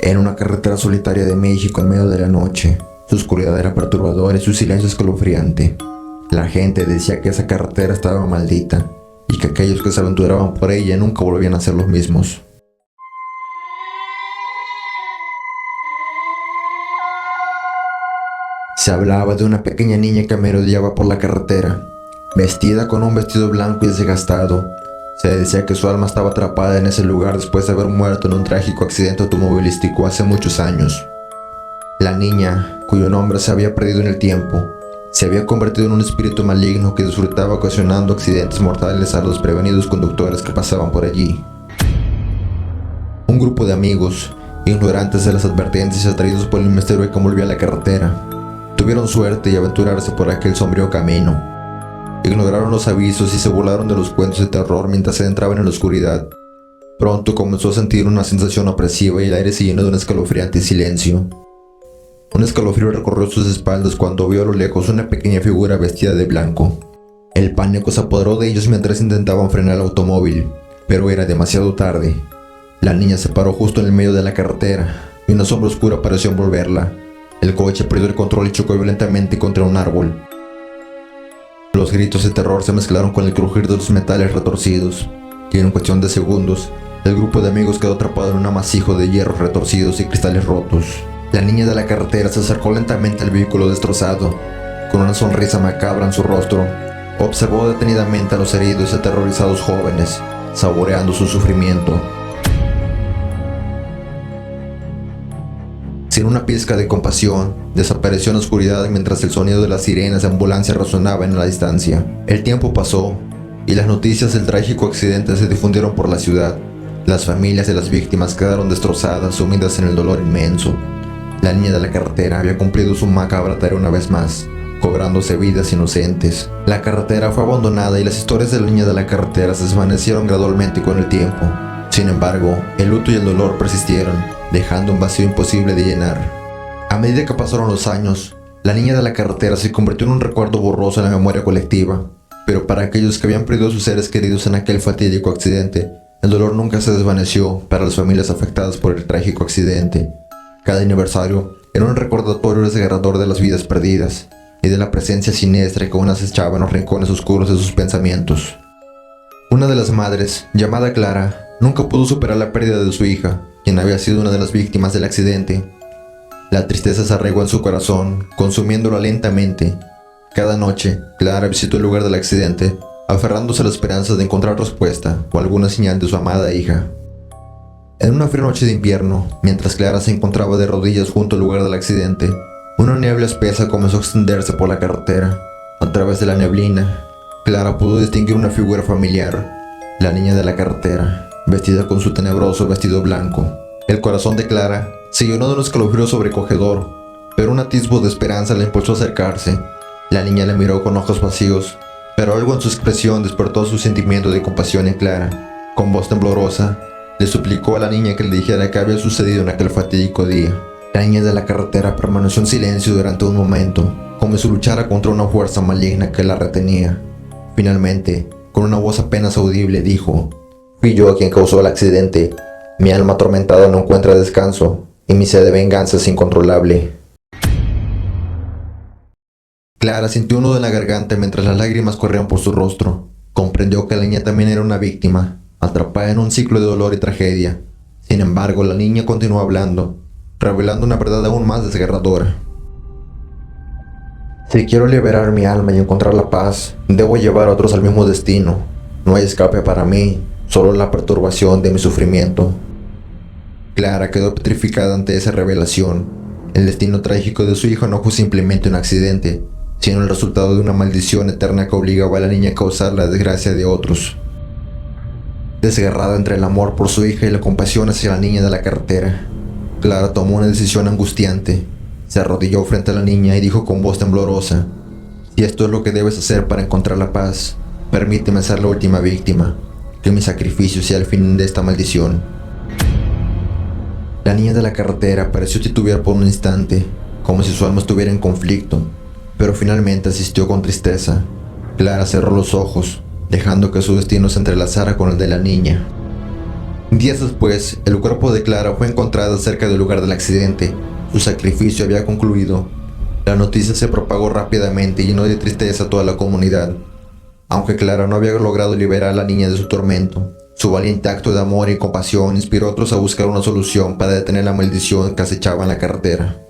En una carretera solitaria de México en medio de la noche, su oscuridad era perturbadora y su silencio escalofriante. La gente decía que esa carretera estaba maldita y que aquellos que se aventuraban por ella nunca volvían a ser los mismos. Se hablaba de una pequeña niña que merodeaba por la carretera, vestida con un vestido blanco y desgastado. Se decía que su alma estaba atrapada en ese lugar después de haber muerto en un trágico accidente automovilístico hace muchos años. La niña, cuyo nombre se había perdido en el tiempo, se había convertido en un espíritu maligno que disfrutaba ocasionando accidentes mortales a los prevenidos conductores que pasaban por allí. Un grupo de amigos, ignorantes de las advertencias y atraídos por el misterio que envolvía la carretera, tuvieron suerte y aventurarse por aquel sombrío camino. Ignoraron los avisos y se burlaron de los cuentos de terror mientras se adentraban en la oscuridad. Pronto comenzó a sentir una sensación opresiva y el aire se llenó de un escalofriante silencio. Un escalofrío recorrió sus espaldas cuando vio a lo lejos una pequeña figura vestida de blanco. El pánico se apoderó de ellos mientras intentaban frenar el automóvil, pero era demasiado tarde. La niña se paró justo en el medio de la carretera y una sombra oscura pareció envolverla. El coche perdió el control y chocó violentamente contra un árbol. Los gritos de terror se mezclaron con el crujir de los metales retorcidos, y en cuestión de segundos, el grupo de amigos quedó atrapado en un amasijo de hierros retorcidos y cristales rotos. La niña de la carretera se acercó lentamente al vehículo destrozado. Con una sonrisa macabra en su rostro, observó detenidamente a los heridos y aterrorizados jóvenes, saboreando su sufrimiento. Sin una pizca de compasión, desapareció en la oscuridad mientras el sonido de las sirenas de ambulancia resonaba en la distancia. El tiempo pasó, y las noticias del trágico accidente se difundieron por la ciudad. Las familias de las víctimas quedaron destrozadas, sumidas en el dolor inmenso. La niña de la carretera había cumplido su macabra tarea una vez más, cobrándose vidas inocentes. La carretera fue abandonada y las historias de la niña de la carretera se desvanecieron gradualmente con el tiempo. Sin embargo, el luto y el dolor persistieron, dejando un vacío imposible de llenar. A medida que pasaron los años, la niña de la carretera se convirtió en un recuerdo borroso en la memoria colectiva. Pero para aquellos que habían perdido a sus seres queridos en aquel fatídico accidente, el dolor nunca se desvaneció para las familias afectadas por el trágico accidente. Cada aniversario era un recordatorio desgarrador de las vidas perdidas y de la presencia siniestra que aún acechaba en los rincones oscuros de sus pensamientos. Una de las madres, llamada Clara, nunca pudo superar la pérdida de su hija, quien había sido una de las víctimas del accidente. La tristeza se arraigó en su corazón, consumiéndola lentamente. Cada noche, Clara visitó el lugar del accidente, aferrándose a la esperanza de encontrar respuesta o alguna señal de su amada hija. En una fría noche de invierno, mientras Clara se encontraba de rodillas junto al lugar del accidente, una niebla espesa comenzó a extenderse por la carretera. A través de la neblina, Clara pudo distinguir una figura familiar, la niña de la carretera, vestida con su tenebroso vestido blanco. El corazón de Clara se llenó de un escalofrío sobrecogedor, pero un atisbo de esperanza la impulsó a acercarse. La niña le miró con ojos vacíos, pero algo en su expresión despertó su sentimiento de compasión en Clara. Con voz temblorosa, le suplicó a la niña que le dijera qué había sucedido en aquel fatídico día. La niña de la carretera permaneció en silencio durante un momento, como si luchara contra una fuerza maligna que la retenía. Finalmente, con una voz apenas audible, dijo: «Fui yo quien causó el accidente. Mi alma atormentada no encuentra descanso, y mi sed de venganza es incontrolable». Clara sintió un nudo en la garganta mientras las lágrimas corrían por su rostro. Comprendió que la niña también era una víctima, atrapada en un ciclo de dolor y tragedia. Sin embargo, la niña continuó hablando, revelando una verdad aún más desgarradora. «Si quiero liberar mi alma y encontrar la paz, debo llevar a otros al mismo destino. No hay escape para mí, solo la perturbación de mi sufrimiento». Clara quedó petrificada ante esa revelación. El destino trágico de su hijo no fue simplemente un accidente, sino el resultado de una maldición eterna que obligaba a la niña a causar la desgracia de otros. Desgarrada entre el amor por su hija y la compasión hacia la niña de la carretera, Clara tomó una decisión angustiante. Se arrodilló frente a la niña y dijo con voz temblorosa: «Si esto es lo que debes hacer para encontrar la paz, permíteme ser la última víctima, que mi sacrificio sea el fin de esta maldición». La niña de la carretera pareció titubear por un instante, como si su alma estuviera en conflicto, pero finalmente asistió con tristeza. Clara cerró los ojos, dejando que su destino se entrelazara con el de la niña. Días después, el cuerpo de Clara fue encontrado cerca del lugar del accidente. Su sacrificio había concluido. La noticia se propagó rápidamente y llenó de tristeza a toda la comunidad. Aunque Clara no había logrado liberar a la niña de su tormento, su valiente acto de amor y compasión inspiró a otros a buscar una solución para detener la maldición que acechaba en la carretera.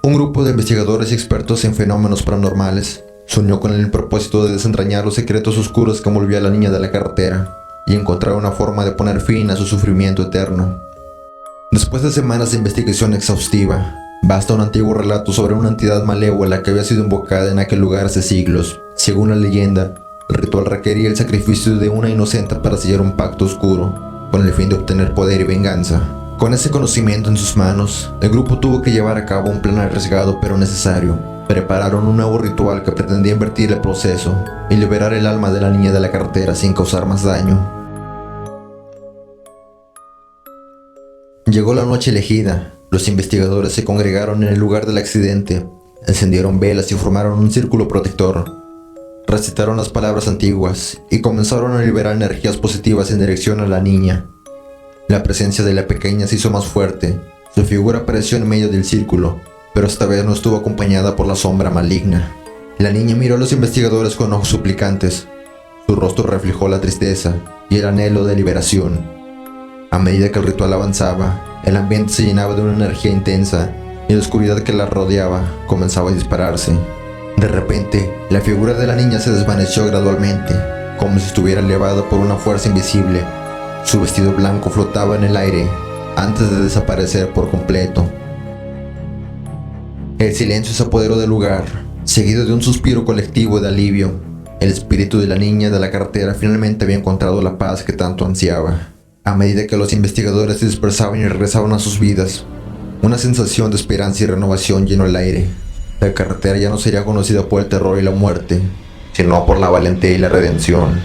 Un grupo de investigadores y expertos en fenómenos paranormales se unió con el propósito de desentrañar los secretos oscuros que envolvía a la niña de la carretera y encontrar una forma de poner fin a su sufrimiento eterno. Después de semanas de investigación exhaustiva, basta un antiguo relato sobre una entidad malévola que había sido invocada en aquel lugar hace siglos. Según la leyenda, el ritual requería el sacrificio de una inocente para sellar un pacto oscuro, con el fin de obtener poder y venganza. Con ese conocimiento en sus manos, el grupo tuvo que llevar a cabo un plan arriesgado pero necesario. Prepararon un nuevo ritual que pretendía invertir el proceso y liberar el alma de la niña de la carretera sin causar más daño. Llegó la noche elegida. Los investigadores se congregaron en el lugar del accidente, encendieron velas y formaron un círculo protector. Recitaron las palabras antiguas y comenzaron a liberar energías positivas en dirección a la niña. La presencia de la pequeña se hizo más fuerte. Su figura apareció en medio del círculo, pero esta vez no estuvo acompañada por la sombra maligna. La niña miró a los investigadores con ojos suplicantes. Su rostro reflejó la tristeza y el anhelo de liberación. A medida que el ritual avanzaba, el ambiente se llenaba de una energía intensa y la oscuridad que la rodeaba comenzaba a dispararse. De repente, la figura de la niña se desvaneció gradualmente, como si estuviera elevada por una fuerza invisible. Su vestido blanco flotaba en el aire, antes de desaparecer por completo. El silencio se apoderó del lugar, seguido de un suspiro colectivo de alivio. El espíritu de la niña de la carretera finalmente había encontrado la paz que tanto ansiaba. A medida que los investigadores se dispersaban y regresaban a sus vidas, una sensación de esperanza y renovación llenó el aire. La carretera ya no sería conocida por el terror y la muerte, sino por la valentía y la redención.